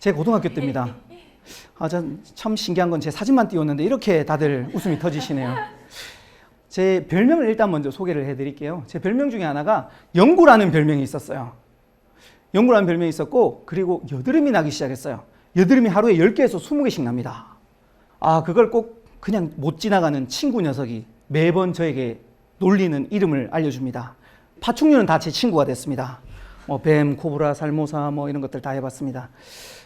제 고등학교 때입니다. 참 신기한 건 제 사진만 띄웠는데 이렇게 다들 웃음이 터지시네요. 제 별명을 일단 먼저 소개를 해드릴게요. 제 별명 중에 하나가 영구라는 별명이 있었어요. 영구라는 별명이 있었고, 그리고 여드름이 나기 시작했어요. 여드름이 하루에 10개에서 20개씩 납니다. 그걸 꼭 그냥 못 지나가는 친구 녀석이 매번 저에게 놀리는 이름을 알려줍니다. 파충류는 다 제 친구가 됐습니다. 뱀, 코브라, 살모사 이런 것들 다 해봤습니다.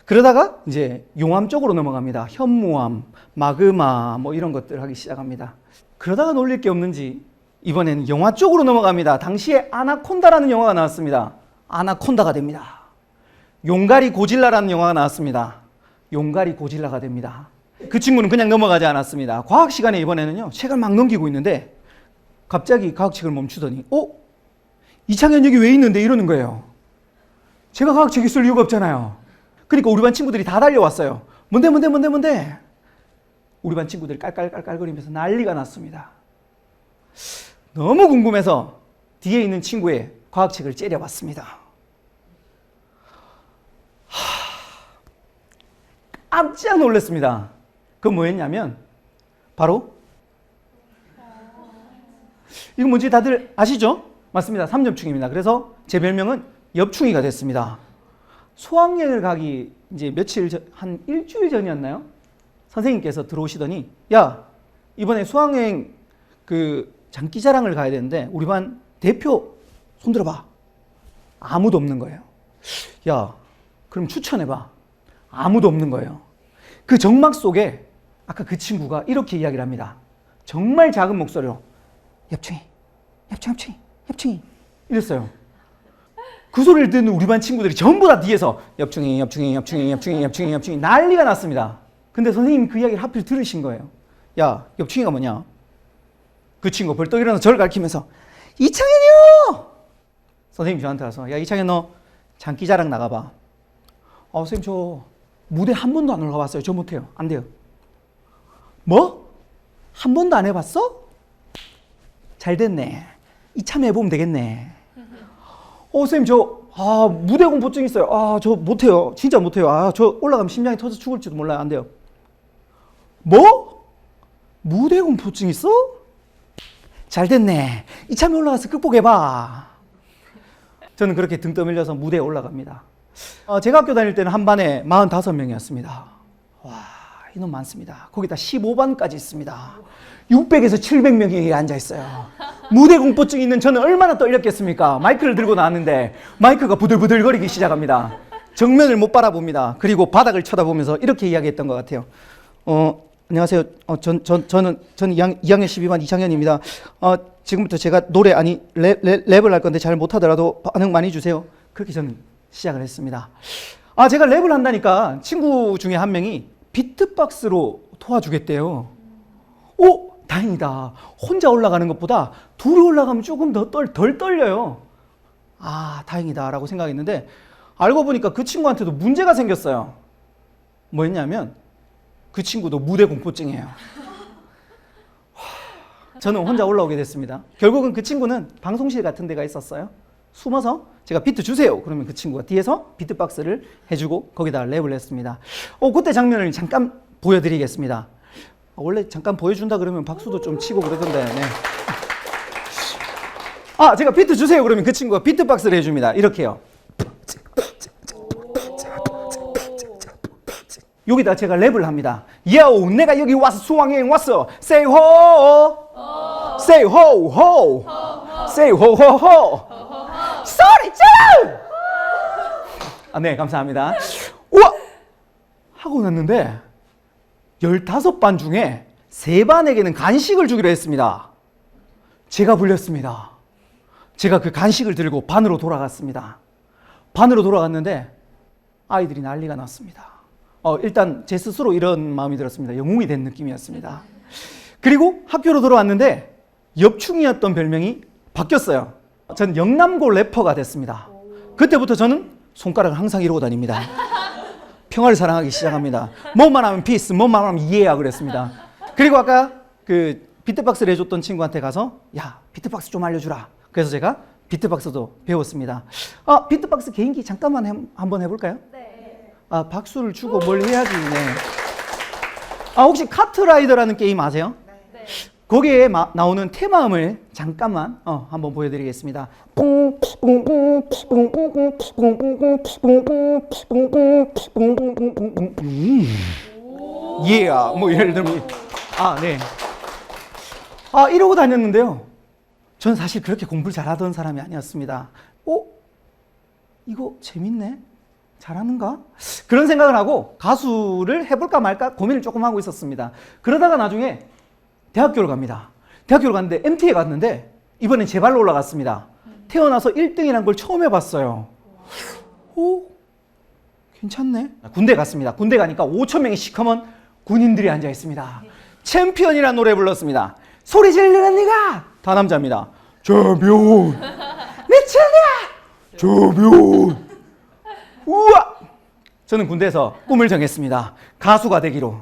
그러다가 이제 용암 쪽으로 넘어갑니다. 현무암, 마그마 이런 것들 하기 시작합니다. 그러다가 놀릴 게 없는지 이번에는 영화 쪽으로 넘어갑니다. 당시에 아나콘다라는 영화가 나왔습니다. 아나콘다가 됩니다. 용가리 고질라라는 영화가 나왔습니다. 용가리 고질라가 됩니다. 그 친구는 그냥 넘어가지 않았습니다. 과학 시간에 이번에는요, 책을 막 넘기고 있는데 갑자기 과학책을 멈추더니 이창현 여기 왜 있는데 이러는 거예요. 제가 과학책이 쓸 이유가 없잖아요. 그러니까 우리 반 친구들이 다 달려왔어요. 뭔데? 우리 반 친구들이 깔깔깔깔거리면서 난리가 났습니다. 너무 궁금해서 뒤에 있는 친구의 과학책을 째려봤습니다. 깜짝 놀랐습니다. 그건 뭐였냐면 바로 이거 뭔지 다들 아시죠? 맞습니다. 3점충입니다. 그래서 제 별명은 엽충이가 됐습니다. 수학여행을 가기 이제 한 일주일 전이었나요? 선생님께서 들어오시더니, 야, 이번에 수학여행 장기자랑을 가야 되는데 우리 반 대표 손들어봐. 아무도 없는 거예요. 야, 그럼 추천해봐. 아무도 없는 거예요. 그 정막 속에 아까 그 친구가 이렇게 이야기를 합니다. 정말 작은 목소리로 엽충이 이랬어요. 그 소리를 듣는 우리 반 친구들이 전부 다 뒤에서 엽충이 난리가 났습니다. 근데 선생님이 그 이야기를 하필 들으신 거예요. 야, 엽충이가 뭐냐? 그 친구가 벌떡 일어나서 저를 가리키면서 이창현이요! 선생님이 저한테 와서, 야, 이창현 너 장기자랑 나가봐. 선생님 저 무대 한 번도 안 올라가봤어요. 저 못해요. 안 돼요. 뭐? 한 번도 안 해봤어? 잘 됐네. 이참에 해보면 되겠네. 선생님 저 무대 공포증 있어요. 저 못해요. 진짜 못해요. 저 올라가면 심장이 터져 죽을지도 몰라요. 안 돼요. 뭐? 무대 공포증 있어? 잘 됐네. 이참에 올라가서 극복해봐. 저는 그렇게 등 떠밀려서 무대에 올라갑니다. 제가 학교 다닐 때는 한 반에 45명이었습니다. 와, 인원 많습니다. 거기다 15반까지 있습니다. 600에서 700명이 앉아있어요. 무대 공포증 있는 저는 얼마나 떨렸겠습니까? 마이크를 들고 나왔는데 마이크가 부들부들거리기 시작합니다. 정면을 못 바라봅니다. 그리고 바닥을 쳐다보면서 이렇게 이야기했던 것 같아요. 안녕하세요. 저는 2학년 12반 이창현입니다. 지금부터 제가 랩을 할 건데 잘 못하더라도 반응 많이 주세요. 그렇게 저는 시작을 했습니다. 제가 랩을 한다니까 친구 중에 한 명이 비트박스로 도와주겠대요. 다행이다. 혼자 올라가는 것보다 둘이 올라가면 조금 덜 떨려요. 다행이다 라고 생각했는데 알고 보니까 그 친구한테도 문제가 생겼어요. 뭐였냐면 그 친구도 무대 공포증이에요. 저는 혼자 올라오게 됐습니다. 결국은 그 친구는 방송실 같은 데가 있었어요. 숨어서 제가 비트 주세요. 그러면 그 친구가 뒤에서 비트박스를 해주고 거기다 랩을 했습니다. 그때 장면을 잠깐 보여드리겠습니다. 원래 잠깐 보여준다 그러면 박수도 좀 치고 그러던데. 네. 제가 비트 주세요. 그러면 그 친구가 비트박스를 해줍니다. 이렇게요. 여기다 제가 랩을 합니다. 야오, 내가 여기 와서 수학여행 왔어. Say ho, say ho ho, say ho ho ho. 소리 질러! 네, 감사합니다. 우와! 하고 났는데 15반 중에 3반에게는 간식을 주기로 했습니다. 제가 불렸습니다. 제가 그 간식을 들고 반으로 돌아갔습니다. 반으로 돌아갔는데 아이들이 난리가 났습니다. 일단 제 스스로 이런 마음이 들었습니다. 영웅이 된 느낌이었습니다. 그리고 학교로 돌아왔는데 엽충이었던 별명이 바뀌었어요. 전 영남고 래퍼가 됐습니다. 그때부터 저는 손가락을 항상 이러고 다닙니다. 평화를 사랑하기 시작합니다. 뭐만 하면 피스, 뭐만 하면 이해야 그랬습니다. 그리고 아까 그 비트박스를 해줬던 친구한테 가서 야, 비트박스 좀 알려주라. 그래서 제가 비트박스도 배웠습니다. 비트박스 개인기 잠깐만 한번 해볼까요? 네. 박수를 주고 뭘 해야지. 네. 혹시 카트라이더라는 게임 아세요? 네. 거기에 나오는 테마음을 잠깐만 한번 보여드리겠습니다. 예, 뭐 예를 들면 네. 이러고 다녔는데요. 저는 사실 그렇게 공부를 잘하던 사람이 아니었습니다. 이거 재밌네? 잘하는가? 그런 생각을 하고 가수를 해볼까 말까 고민을 조금 하고 있었습니다. 그러다가 나중에 대학교를 갑니다. 대학교를 갔는데 MT에 갔는데 이번엔 제 발로 올라갔습니다. 태어나서 1등이라는 걸 처음 해봤어요. 괜찮네. 군대 갔습니다. 군대 가니까 5천 명의 시커먼 군인들이 앉아 있습니다. 챔피언이라는 노래 불렀습니다. 소리 지르는 네가 다 남자입니다. 챔피언 미쳤냐 챔피언. 우와! 저는 군대에서 꿈을 정했습니다. 가수가 되기로.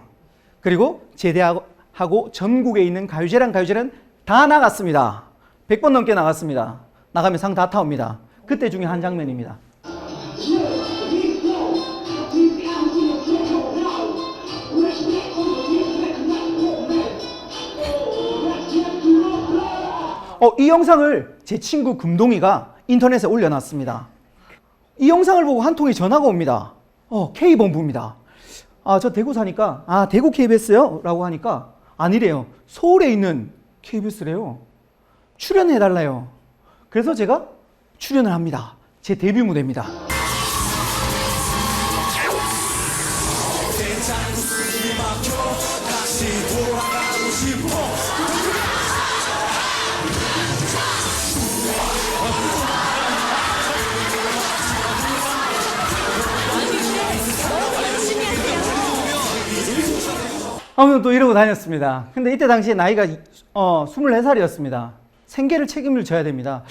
그리고 제대하고 전국에 있는 가요제랑 다 나갔습니다. 100번 넘게 나갔습니다. 나가면 상 다 타옵니다. 그때 중에 한 장면입니다. 이 영상을 제 친구 금동이가 인터넷에 올려놨습니다. 이 영상을 보고 한 통의 전화가 옵니다. K본부입니다. 저 대구 사니까, 대구 KBS요? 라고 하니까, 아니래요. 서울에 있는 KBS래요. 출연해달래요. 그래서 제가 출연을 합니다. 제 데뷔 무대입니다. 아무튼 또 이러고 다녔습니다. 근데 이때 당시에 나이가 24살이었습니다. 생계를 책임을 져야 됩니다.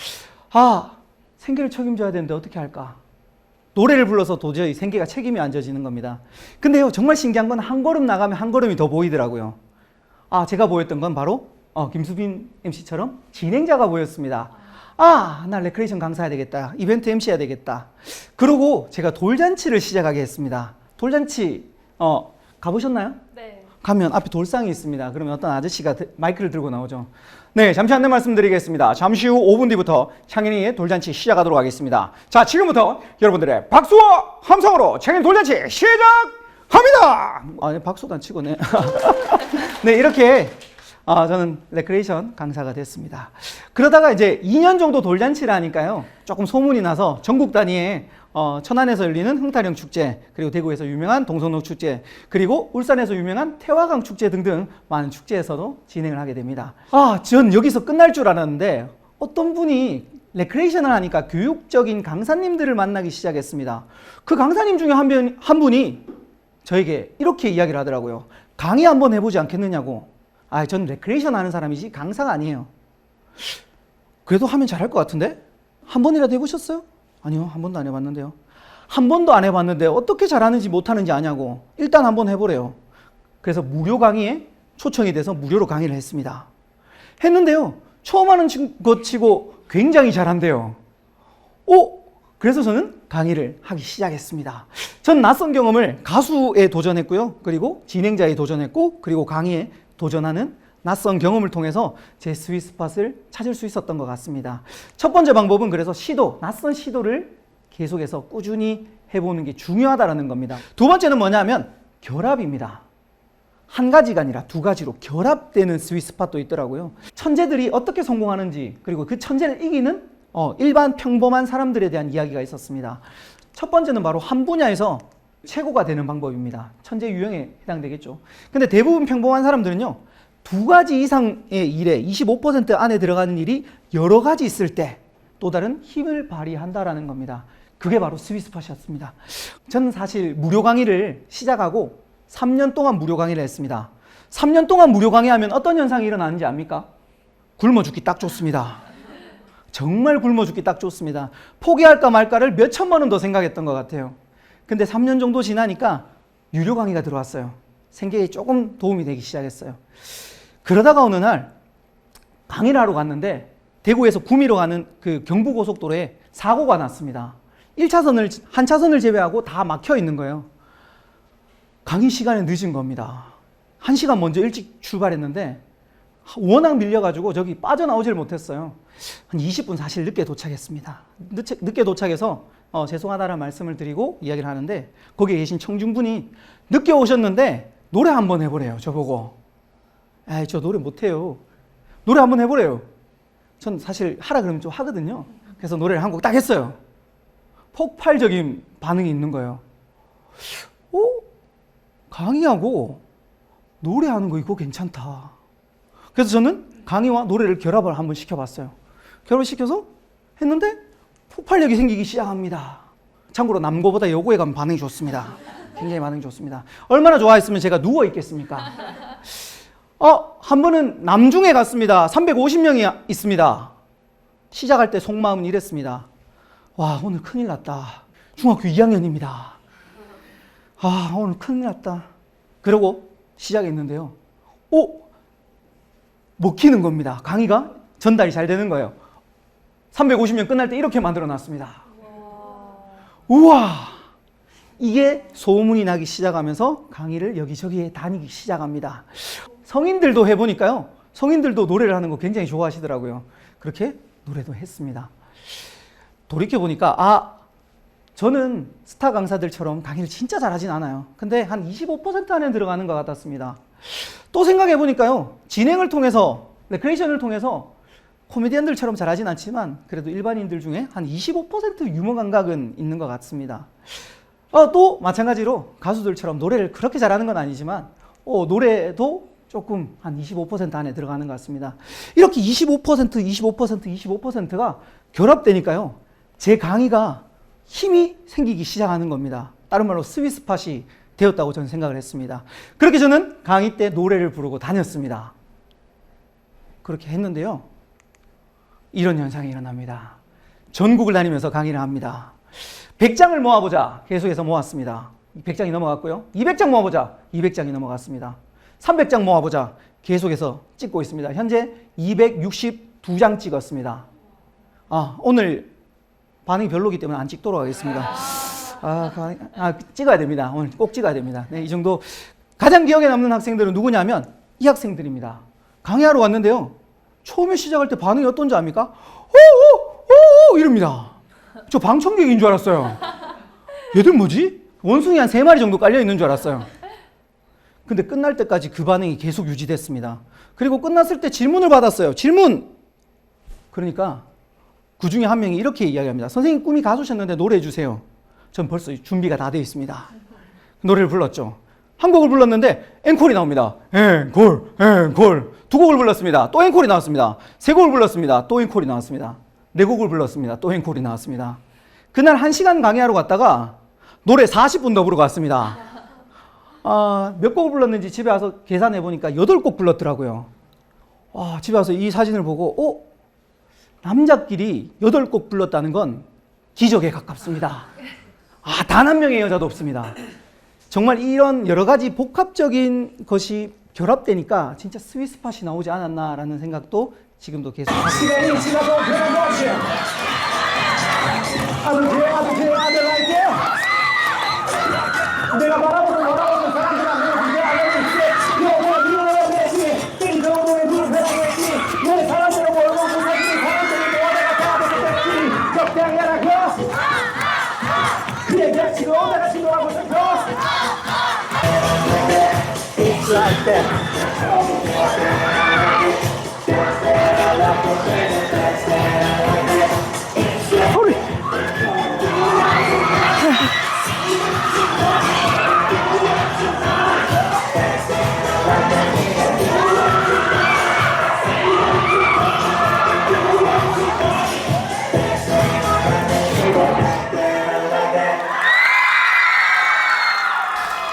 생계를 책임져야 되는데 어떻게 할까? 노래를 불러서 도저히 생계가 책임이 안 져지는 겁니다. 근데요, 정말 신기한 건 한 걸음 나가면 한 걸음이 더 보이더라고요. 제가 보였던 건 바로 김수빈 MC처럼 진행자가 보였습니다. 나 레크레이션 강사해야 되겠다. 이벤트 MC 해야 되겠다. 그러고 제가 돌잔치를 시작하게 했습니다. 돌잔치 가보셨나요? 네. 가면 앞에 돌상이 있습니다. 그러면 어떤 아저씨가 마이크를 들고 나오죠. 네, 잠시 안내 말씀드리겠습니다. 잠시 후 5분 뒤부터 창현이의 돌잔치 시작하도록 하겠습니다. 자, 지금부터 여러분들의 박수와 함성으로 창현 돌잔치 시작합니다. 박수도 안 치고 네. 네, 이렇게 저는 레크레이션 강사가 됐습니다. 그러다가 이제 2년 정도 돌잔치를 하니까요, 조금 소문이 나서 전국 단위의 천안에서 열리는 흥타령 축제, 그리고 대구에서 유명한 동성로 축제, 그리고 울산에서 유명한 태화강 축제 등등 많은 축제에서도 진행을 하게 됩니다. 전 여기서 끝날 줄 알았는데 어떤 분이 레크레이션을 하니까 교육적인 강사님들을 만나기 시작했습니다. 그 강사님 중에 한 분이 저에게 이렇게 이야기를 하더라고요. 강의 한번 해보지 않겠느냐고. 전 레크레이션 하는 사람이지 강사가 아니에요. 그래도 하면 잘할 것 같은데? 한 번이라도 해보셨어요? 아니요, 한 번도 안 해봤는데요. 한 번도 안 해봤는데 어떻게 잘하는지 못하는지 아냐고. 일단 한번 해보래요. 그래서 무료 강의에 초청이 돼서 무료로 강의를 했습니다. 했는데요, 처음 하는 것 치고 굉장히 잘한대요. 그래서 저는 강의를 하기 시작했습니다. 전 낯선 경험을 가수에 도전했고요. 그리고 진행자에 도전했고, 그리고 강의에 도전하는 낯선 경험을 통해서 제 스윗스팟을 찾을 수 있었던 것 같습니다. 첫 번째 방법은 그래서 낯선 시도를 계속해서 꾸준히 해보는 게 중요하다는 겁니다. 두 번째는 뭐냐면 결합입니다. 한 가지가 아니라 두 가지로 결합되는 스윗스팟도 있더라고요. 천재들이 어떻게 성공하는지, 그리고 그 천재를 이기는 일반 평범한 사람들에 대한 이야기가 있었습니다. 첫 번째는 바로 한 분야에서 최고가 되는 방법입니다. 천재 유형에 해당되겠죠. 근데 대부분 평범한 사람들은요, 두 가지 이상의 일에 25% 안에 들어가는 일이 여러 가지 있을 때 또 다른 힘을 발휘한다라는 겁니다. 그게 바로 스윗스팟이었습니다. 저는 사실 무료 강의를 시작하고 3년 동안 무료 강의를 했습니다. 3년 동안 무료 강의하면 어떤 현상이 일어나는지 압니까? 굶어 죽기 딱 좋습니다. 정말 굶어 죽기 딱 좋습니다. 포기할까 말까를 몇 천만 원 더 생각했던 것 같아요. 근데 3년 정도 지나니까 유료 강의가 들어왔어요. 생계에 조금 도움이 되기 시작했어요. 그러다가 어느 날 강의를 하러 갔는데 대구에서 구미로 가는 그 경부고속도로에 사고가 났습니다. 한 차선을 제외하고 다 막혀 있는 거예요. 강의 시간에 늦은 겁니다. 1시간 먼저 일찍 출발했는데 워낙 밀려가지고 저기 빠져나오질 못했어요. 한 20분 사실 늦게 도착했습니다. 늦게 도착해서 죄송하다는 말씀을 드리고 이야기를 하는데 거기에 계신 청중분이 늦게 오셨는데 노래 한번 해보래요. 저보고. 에이, 저 노래 못해요. 노래 한번 해보래요. 전 사실 하라 그러면 좀 하거든요. 그래서 노래를 한 곡 딱 했어요. 폭발적인 반응이 있는 거예요. 강의하고 노래하는 거 이거 괜찮다. 그래서 저는 강의와 노래를 결합을 한번 시켜봤어요. 결합을 시켜서 했는데 폭발력이 생기기 시작합니다. 참고로 남고보다 여고에 가면 반응이 좋습니다. 굉장히 반응이 좋습니다. 얼마나 좋아했으면 제가 누워 있겠습니까? 한 번은 남중에 갔습니다. 350명이 있습니다. 시작할 때 속마음은 이랬습니다. 와, 오늘 큰일 났다. 중학교 2학년입니다. 오늘 큰일 났다. 그러고 시작했는데요. 먹히는 겁니다. 강의가 전달이 잘 되는 거예요. 350명 끝날 때 이렇게 만들어 놨습니다. 우와! 이게 소문이 나기 시작하면서 강의를 여기저기에 다니기 시작합니다. 성인들도 해보니까요. 성인들도 노래를 하는 거 굉장히 좋아하시더라고요. 그렇게 노래도 했습니다. 돌이켜보니까 저는 스타 강사들처럼 강의를 진짜 잘하진 않아요. 근데 한 25% 안에 들어가는 것 같았습니다. 또 생각해보니까요. 진행을 통해서, 레크레이션을 통해서 코미디언들처럼 잘하진 않지만 그래도 일반인들 중에 한 25% 유머 감각은 있는 것 같습니다. 또 마찬가지로 가수들처럼 노래를 그렇게 잘하는 건 아니지만 노래도 조금 한 25% 안에 들어가는 것 같습니다. 이렇게 25%가 결합되니까요. 제 강의가 힘이 생기기 시작하는 겁니다. 다른 말로 스위스팟이 되었다고 저는 생각을 했습니다. 그렇게 저는 강의 때 노래를 부르고 다녔습니다. 그렇게 했는데요. 이런 현상이 일어납니다. 전국을 다니면서 강의를 합니다. 100장을 모아보자. 계속해서 모았습니다. 100장이 넘어갔고요. 200장 모아보자. 200장이 넘어갔습니다. 300장 모아보자. 계속해서 찍고 있습니다. 현재 262장 찍었습니다. 오늘 반응이 별로기 때문에 안 찍도록 하겠습니다. 찍어야 됩니다. 오늘 꼭 찍어야 됩니다. 네, 이 정도. 가장 기억에 남는 학생들은 누구냐면 이 학생들입니다. 강의하러 왔는데요. 처음에 시작할 때 반응이 어떤지 압니까? 오 이럽니다. 저 방청객인 줄 알았어요. 얘들 뭐지? 원숭이 한 3마리 정도 깔려 있는 줄 알았어요. 근데 끝날 때까지 그 반응이 계속 유지됐습니다. 그리고 끝났을 때 질문을 받았어요. 질문! 그러니까 그 중에 한 명이 이렇게 이야기합니다. 선생님 꿈이 가수셨는데 노래해 주세요. 전 벌써 준비가 다 되어 있습니다. 노래를 불렀죠. 한 곡을 불렀는데 앵콜이 나옵니다. 앵콜. 2곡을 불렀습니다. 또 앵콜이 나왔습니다. 3곡을 불렀습니다. 또 앵콜이 나왔습니다. 4곡을 불렀습니다. 또 앵콜이 나왔습니다. 그날 1시간 강의하러 갔다가 노래 40분 더 부르고 왔습니다. 몇 곡을 불렀는지 집에 와서 계산해 보니까 8곡 불렀더라고요. 집에 와서 이 사진을 보고 남자끼리 8곡 불렀다는 건 기적에 가깝습니다. 단 한 명의 여자도 없습니다. 정말 이런 여러 가지 복합적인 것이 결합되니까 진짜 스위스팟이 나오지 않았나라는 생각도 지금도 계속 합니다. 시간이 지나서 변한 것이 아들할게 내가 바라보는 사람들 앞에 네가 알려줄게 내가 미워야 되지 땡겨오는 불편하겠지 내 사람들을 몰고 그 사람들이 사람들이 모아다가 다 되겠지 적당해라 그래 내가 지금 내가 지도하고 싶어 It's like that 소리!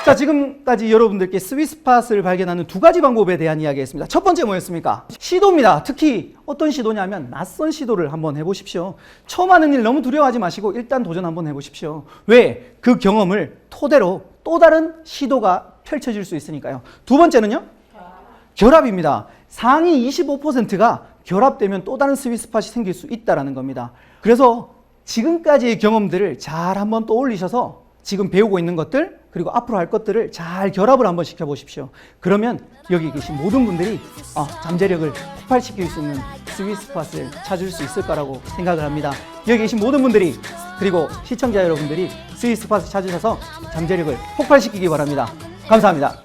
자, 지금까지 여러분들께 스위스팟을 발견하는 2가지 방법에 대한 이야기였습니다. 첫 번째 뭐였습니까? 시도입니다. 특히 어떤 시도냐면 낯선 시도를 한번 해보십시오. 처음 하는 일 너무 두려워하지 마시고 일단 도전 한번 해보십시오. 왜? 그 경험을 토대로 또 다른 시도가 펼쳐질 수 있으니까요. 두 번째는요? 결합입니다. 상위 25%가 결합되면 또 다른 스위스팟이 생길 수 있다는 겁니다. 그래서 지금까지의 경험들을 잘 한번 떠올리셔서 지금 배우고 있는 것들 그리고 앞으로 할 것들을 잘 결합을 한번 시켜보십시오. 그러면 여기 계신 모든 분들이 잠재력을 폭발시킬 수 있는 스위스팟을 찾을 수 있을 거라고 생각을 합니다. 여기 계신 모든 분들이, 그리고 시청자 여러분들이 스위스팟을 찾으셔서 잠재력을 폭발시키기 바랍니다. 감사합니다.